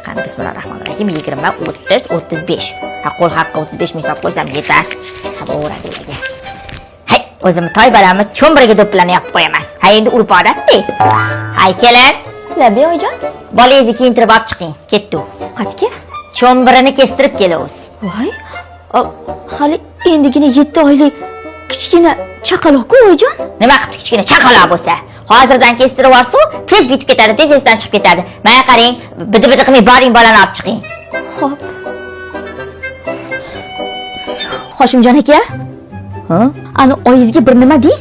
Qani bismillahirrohmanirrohim 20 30 35. Ha qo'l haqqa 35 ming hisob qo'ysam yetar. Tabo'radi ularga. Hay, o'zim toy balamni cho'mbiriga do'ppilarni yopib qo'yaman. Ha endi urib odatdi. Hay kelin. Labi oyijon. Bolangizni kiyintirib olib chiqing. Ketdi u. Qayerga? Cho'mbirini kestirib kelamiz. Voy. Hali endigina 7 oylik kichkina chaqaloq-ku oyijon. Nima qilibdi kichkina chaqaloq bo'lsa? Hozirdan kestirib yuborsa, tez bitib ketadi, tez esdan chiqib ketadi. Mana qarang, bidi-bidi qilmay boring bolani olib chiqing. Xo'p. Hoshimjon aka? Ha? Ani oyingizga bir nima deng?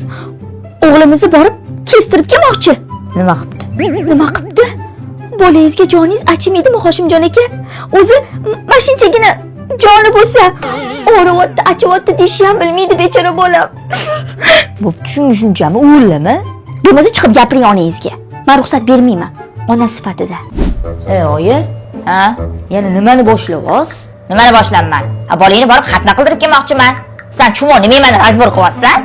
O'g'limizni borib kestirib kelmoqchi. Nima qilibdi? Nima qilibdi? Bolangizga joningiz achimaydimi Hoshimjon aka? O'zi mashinchagina joni bo'lsa, o'rayapti, achyapti deyishni ham bilmaydi bechora bolam. Bo'pti, shunchami o'g'limi? Bo'lmasa chiqib gapiring onangizga. Men ruxsat bermayman, ona sifatida. Oyi, ha? Yana nimani boshlayapsiz? Nimani boshlayman? Ha, bolangni borib xatna qildirib kelmoqchiman. Sen chumon nima meni razbor qilyapsan?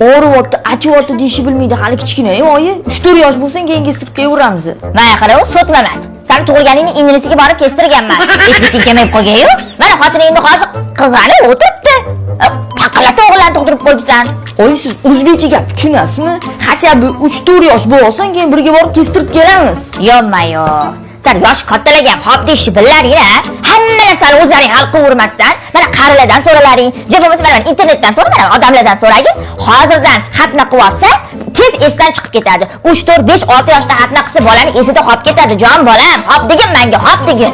O'rayapti, achyapti deyishni bilmaydi, hali kichkina-yu oyi. 3-4 yosh bo'lsa keyin kestirib kelaveramiz. Mana qara, u sotmamat. Sen tug'ilganingni inglisiga borib kestirganman. Hech bitin kelmay qolgan-yu. Mana xotining endi hozir qizarib o'tiribdi. Paqalata o'g'illarni tug'dirib qo'yibsan. Oy, siz o'zbekcha gap tushunasizmi? Hatto bu 3-4 yosh bo'lsin, keyin birga borib kestirib kelamiz. Yo'q-mayo. Sen yosh kattalagan hop deyishni billaring-a? Hamma narsani o'zlaring hal qilavermasdan, mana qarilardan so'ralaring, yo bo'lmasa mana internetdan so'ralaring, odamlardan so'ragin. Hozirdan xatna qilyapsa, tez esdan chiqib ketadi. 3, 4, 5, 6 yoshda xatna qilsa bolani esida qolib ketadi, jon bolam. Hop degin menga, hop degin.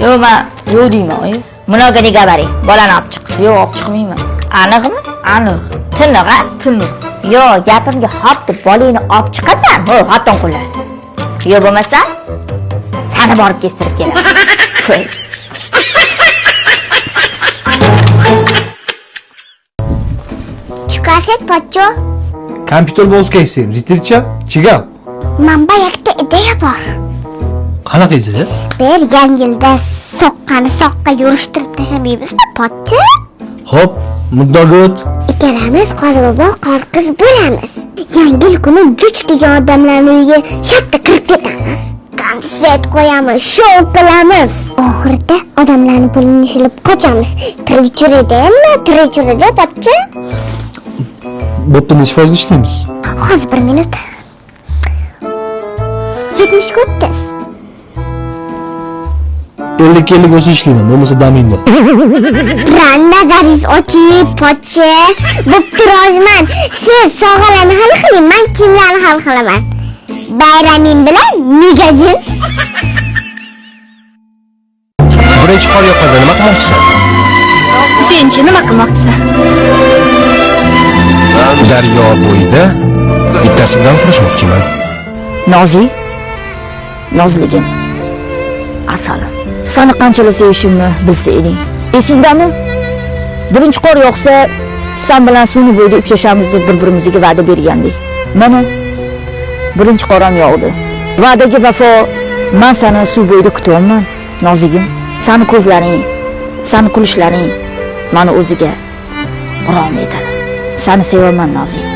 Yo'q, men yo'q deyman, oyi. Много не говори. Bolani olib chiq. Yo'q, olib chiqmayman. Aniqmi? Aniq. Tiniq-a? Tiniq. Yo'q, gapimga hop deb bolangni olib chiqasan. Ho, xotin qullar. Yo'q bo'lmasa, seni borib kestirib kelaman. Чукасет почо? Kompyuter bo'lsa zitircha, chigam. Mamba yakta ideya bor. Qanaqa ideya? Bir yangi yilda soqqani soqqa yurishtirib tashlaymizmi, pochcha? Hop, muddagot. Ikkalamiz qorbobo qorqiz bo'lamiz. Yangi yil kuni duch degan odamlarning uyiga shatta kirib ketamiz. Konsert qo'yamiz, shou qilamiz. Oxirida odamlarning pulini shilib qochamiz. Tirikchurida pochcha? Bo'pti, necha foiz ishlaymiz? Hozir 1 minut. 70 o'ttiz. 50 bo'lsa ishlayman, bo'lmasa daminda. Nazaringiz ochib, pochcha. Bo'pti, roziman. Siz sog'alarni hal qiling, men kimlarni hal qilaman. Bayraming bilan megajin. Birinchi qor yoqadi, nima qilmoqchisan? Senchi nima qilmoqchisan? Daryo bo'yida bittasi bilan uchrashmoqchiman. Nozligim. Asalim. Seni qanchalar sevishimni bilsa eding. Esingdami? Birinchi qor yoqsa, sen bilan suvni bo'yida uchrashamiz deb bir-birimizga va'da bergandik. Mana birinchi qor ham yog'di. Va'daga vafo, men seni suv bo'yida kutyapman. Nozligim, seni ko'zlaring, seni kulishlaring meni o'ziga g'urom etadi. Seni sevaman Nozik.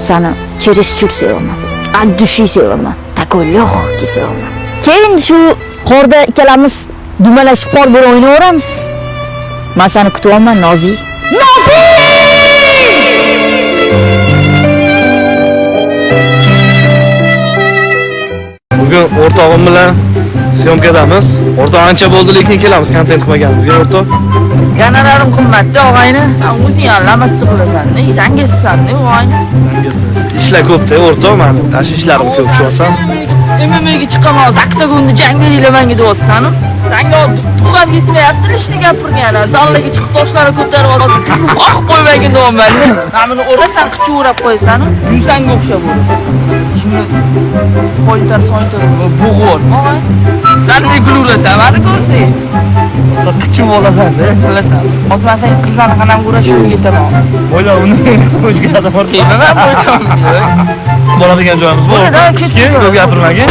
Seni чересчур sevaman. От души sevaman. Такой легкий sevaman. Keyin shu qorda ikkalamiz dumalashib qor bo'lib o'ynaveramiz. Men seni kutyapman Nozik. Bugun o'rtog'im bilan syomkadamiz. O'rtoq ancha bo'ldi, lekin kelamiz kontent qilmaganimizga o'rtoq. Yanalarim qimmatda og'ayni. Sen o'zing alamat qilasan-da, yangisan-da og'ayni. Ishlar ko'p-da o'rtoq, meni tashvishlarim ko'p tushasan. MMAga chiqaman, oktagonda jang beringlar menga deyapsan. Senga tug'ab yetmayapti, ishni gapirgan. Zallaga chiqib toshlari ko'tarib olib, qo'yib qo'ymagin deyapman. Meni o'rasan, qichurab qo'ysan, yunsanga o'xshab bo'ladi. Ichimni so'ytar bo'g'ol. Og'ay. Sen nima kulurasan, meni ko'rsang. Qichib olasan-da, bilasan. Osmasang qizlarni qanam ko'rashib yetaman. O'yla uni o'ziga adam bor. Bo'ladigan joyimiz bor. Kichik, ko'p gapirmagin.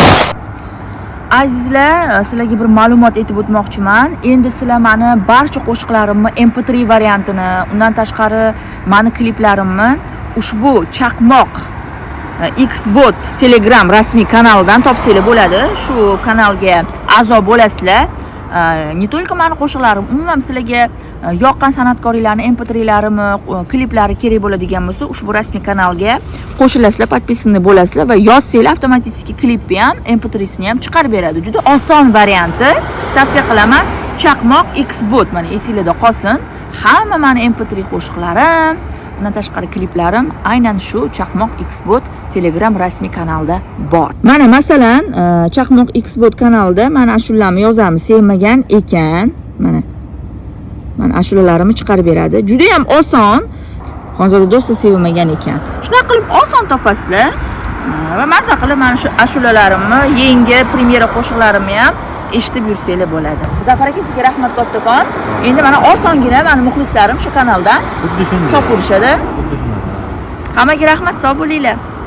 Azizlar, sizlarga bir ma'lumot aytib o'tmoqchiman. Endi sizlar meni barcha qo'shiqlarimni MP3 variantini, undan tashqari meni kliplarimni ushbu chaqmoq Xbot Telegram rasmiy kanalidan topsanglar bo'ladi. Shu kanalga a'zo bo'lasizlar. Не только mani qo'shiqlarim, umuman sizlarga yoqqan san'atkorlarning MP3larimi, kliplari kerak bo'ladigan bo'lsa, ushbu rasmiy kanalga qo'shilasizlar, podpisаны bo'lasizlar va yozsanglar avtomatik klipni ham, MP3sini ham chiqarib beradi. Juda oson varianti, tavsiya qilaman. Chaqmoq Xbot, mana esingizda qolsin. Hamma mani MP3 qo'shiqlarim, undan tashqari kliplarim aynan shu Chaqmoq Xbot Telegram rasmiy kanalida bor. Mana masalan, Chaqmoq Xbot kanalida mana ashulalarni yozamiz, sevmagan ekan. Mana ashulalarimni chiqarib beradi. Juda ham oson. Xonzoda do'sti sevmagan ekan. Shunaqa qilib oson topasizlar. Va mazza qilib mana shu ashulalarimni, yangi premyera qo'shiqlarimni ham eshitib yursanglar bo'ladi. Zafar aka, sizga rahmat kattakon. Endi mana osongina meni muxlislarim shu kanaldan Xuddi shunday. topib urishadi. Xuddi shunday. Hammaga rahmat, sog' bo'linglar.